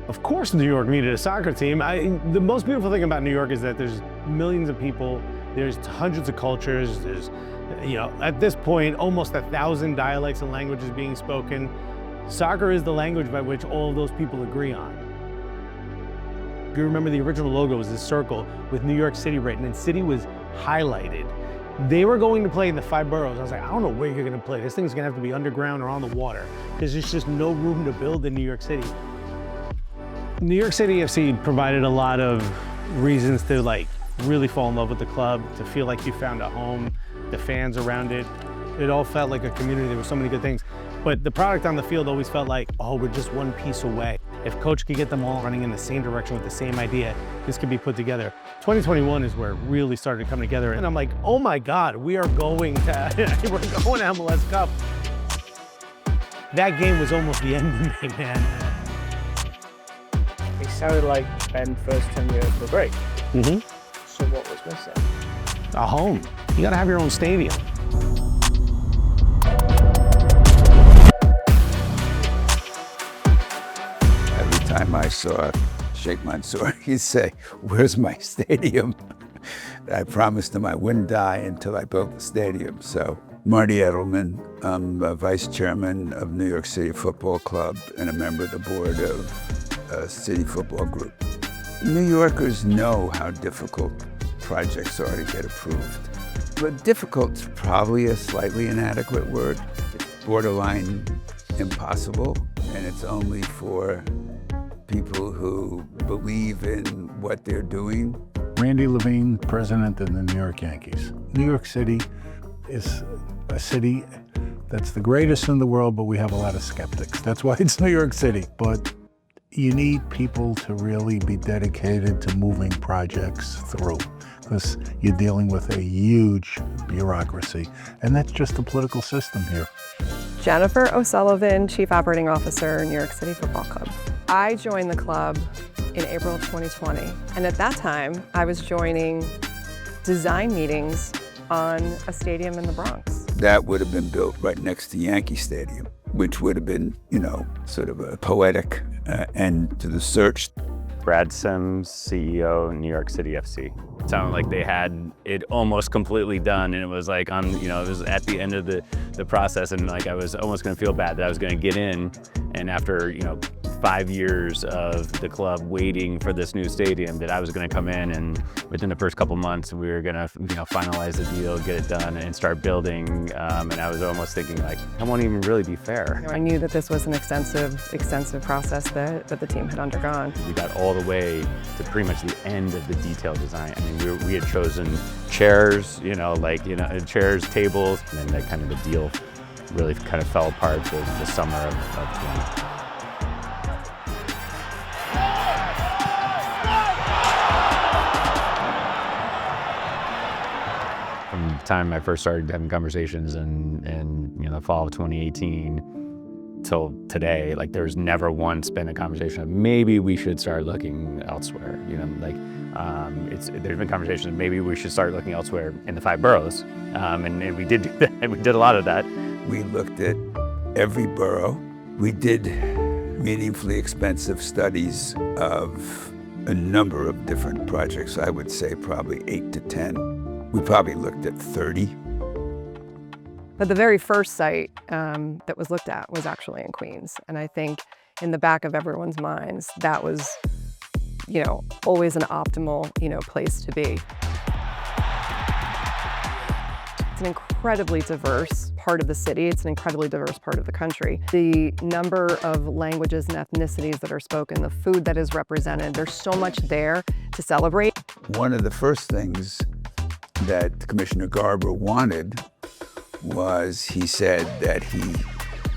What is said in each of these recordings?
Of course New York needed a soccer team. The most beautiful thing about New York is that there's millions of people, there's hundreds of cultures, there's, you know, at this point, almost 1,000 dialects and languages being spoken. Soccer is the language by which all of those people agree on. If you remember, the original logo was this circle with New York City written, and city was highlighted. They were going to play in the 5 boroughs. I was like, I don't know where you're gonna play. This thing's gonna have to be underground or on the water, because there's just no room to build in New York City. New York City FC provided a lot of reasons to really fall in love with the club, to feel like you found a home, the fans around it. It all felt like a community. There were so many good things. But the product on the field always felt like, oh, we're just one piece away. If coach could get them all running in the same direction with the same idea, this could be put together. 2021 is where it really started to come together. And I'm like, oh my God, we're going to MLS Cup. That game was almost the end of me, man. It sounded like Ben's first tenure were great. Mm-hmm. So what was missing? A home. You gotta have your own stadium. Every time I saw Sheikh Mansour, he'd say, "Where's my stadium?" I promised him I wouldn't die until I built the stadium. So Marty Edelman, I'm vice chairman of New York City Football Club and a member of the board of City Football Group. New Yorkers know how difficult projects are to get approved. But difficult's probably a slightly inadequate word. It's borderline impossible, and it's only for people who believe in what they're doing. Randy Levine, president of the New York Yankees. New York City is a city that's the greatest in the world, but we have a lot of skeptics. That's why it's New York City. But you need people to really be dedicated to moving projects through, because you're dealing with a huge bureaucracy, and that's just the political system here. Jennifer O'Sullivan, Chief Operating Officer, New York City Football Club. I joined the club in April of 2020, and at that time, I was joining design meetings on a stadium in the Bronx. That would have been built right next to Yankee Stadium, which would have been, you know, sort of a poetic end to the search. Brad Sims, CEO, New York City FC. It sounded like they had it almost completely done, and it was like it was at the end of the process, and like I was almost gonna feel bad that I was gonna get in, and after, 5 years of the club waiting for this new stadium, that I was gonna come in, and within the first couple months, we were gonna, finalize the deal, get it done, and start building, and I was almost thinking like, that won't even really be fair. I knew that this was an extensive process that the team had undergone. We got all the way to pretty much the end of the detailed design. I mean, we had chosen chairs, chairs, tables, and then kind of the deal really kind of fell apart the summer of 20. From the time I first started having conversations in the fall of 2018 till today, like there's never once been a conversation of maybe we should start looking elsewhere. There's been conversations of maybe we should start looking elsewhere in the 5 boroughs, and we did do that, and we did a lot of that. We looked at every borough. We did meaningfully expensive studies of a number of different projects. I would say probably 8 to 10. We probably looked at 30. But the very first site that was looked at was actually in Queens. And I think in the back of everyone's minds, that was, always an optimal, place to be. It's an incredibly diverse part of the city. It's an incredibly diverse part of the country. The number of languages and ethnicities that are spoken, the food that is represented, there's so much there to celebrate. One of the first things that Commissioner Garber wanted was, he said that he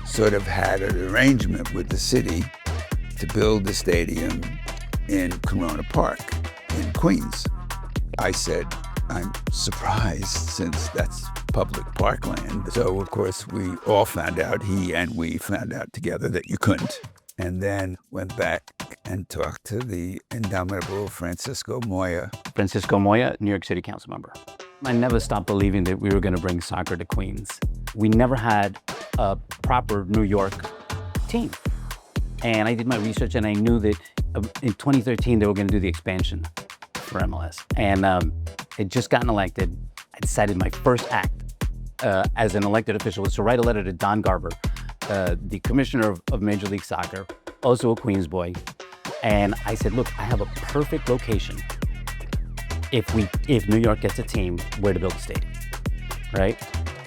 sort of had an arrangement with the city to build the stadium in Corona Park in Queens. I said, I'm surprised, since that's public parkland. So of course we all found out, he and we found out together, that you couldn't. And then went back and talked to the indomitable Francisco Moya. Francisco Moya, New York City Council member. I never stopped believing that we were going to bring soccer to Queens. We never had a proper New York team. And I did my research, and I knew that in 2013 they were going to do the expansion for MLS. And had just gotten elected. I decided my first act as an elected official was to write a letter to Don Garber, the commissioner of Major League Soccer, also a Queens boy. And I said, look, I have a perfect location if New York gets a team, where to build a stadium, right?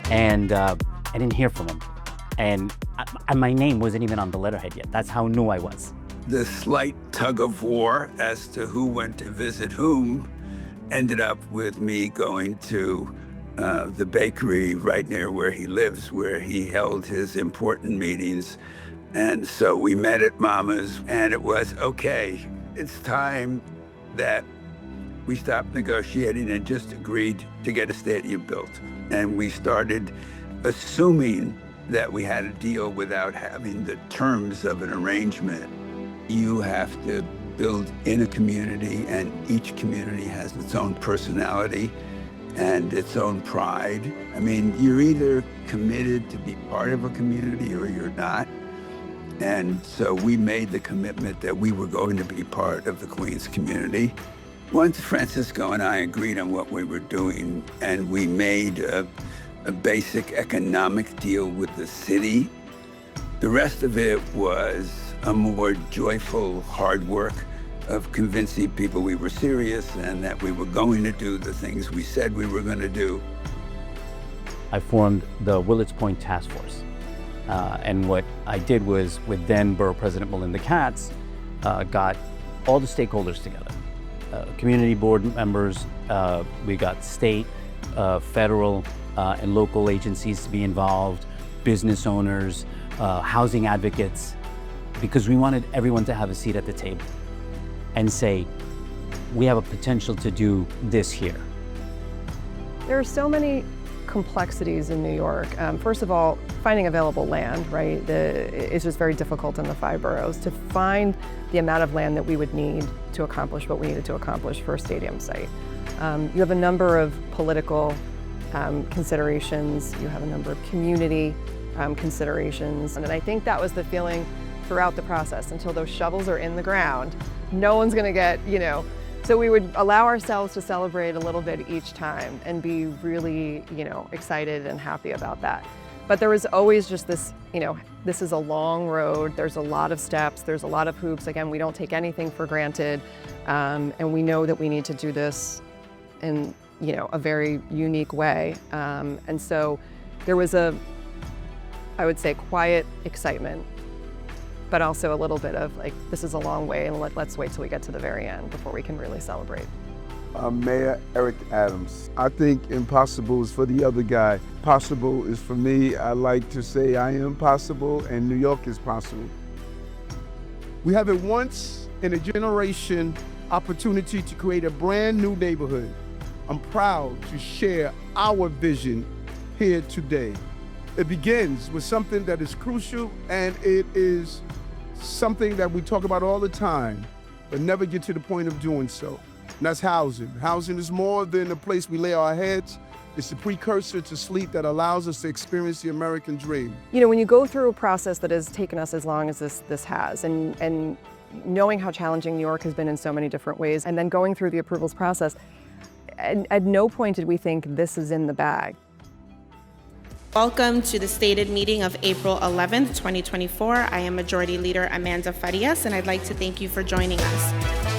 And I didn't hear from him. And my name wasn't even on the letterhead yet. That's how new I was. The slight tug of war as to who went to visit whom ended up with me going to the bakery right near where he lives, where he held his important meetings. And so we met at Mama's, and it was, okay, it's time that we stopped negotiating and just agreed to get a stadium built. And we started assuming that we had a deal without having the terms of an arrangement. You have to build in a community, and each community has its own personality and its own pride. I mean, you're either committed to be part of a community or you're not. And so we made the commitment that we were going to be part of the Queens community. Once Francisco and I agreed on what we were doing, and we made a basic economic deal with the city, the rest of it was a more joyful hard work of convincing people we were serious and that we were going to do the things we said we were going to do. I formed the Willets Point Task Force. And what I did was, with then Borough President Melinda Katz, got all the stakeholders together. Community board members, we got state, federal, and local agencies to be involved, business owners, housing advocates, because we wanted everyone to have a seat at the table and say, we have a potential to do this here. There are so many complexities in New York. First of all, finding available land, right? It's just very difficult in the 5 boroughs to find the amount of land that we would need to accomplish what we needed to accomplish for a stadium site. You have a number of political considerations, you have a number of community considerations, and I think that was the feeling throughout the process. Until those shovels are in the ground, no one's gonna get, so we would allow ourselves to celebrate a little bit each time and be really, excited and happy about that. But there was always just this, this is a long road. There's a lot of steps. There's a lot of hoops. Again, we don't take anything for granted. And we know that we need to do this in, a very unique way. And so there was I would say, quiet excitement, but also a little bit of like, this is a long way, and let's wait till we get to the very end before we can really celebrate. Mayor Eric Adams. I think impossible is for the other guy. Possible is for me. I like to say I am possible, and New York is possible. We have a once in a generation opportunity to create a brand new neighborhood. I'm proud to share our vision here today. It begins with something that is crucial, and it is something that we talk about all the time, but never get to the point of doing so. And that's housing. Housing is more than a place we lay our heads. It's the precursor to sleep that allows us to experience the American dream. When you go through a process that has taken us as long as this has, and knowing how challenging New York has been in so many different ways, and then going through the approvals process, at no point did we think this is in the bag. Welcome to the stated meeting of April 11th, 2024. I am Majority Leader Amanda Farias, and I'd like to thank you for joining us.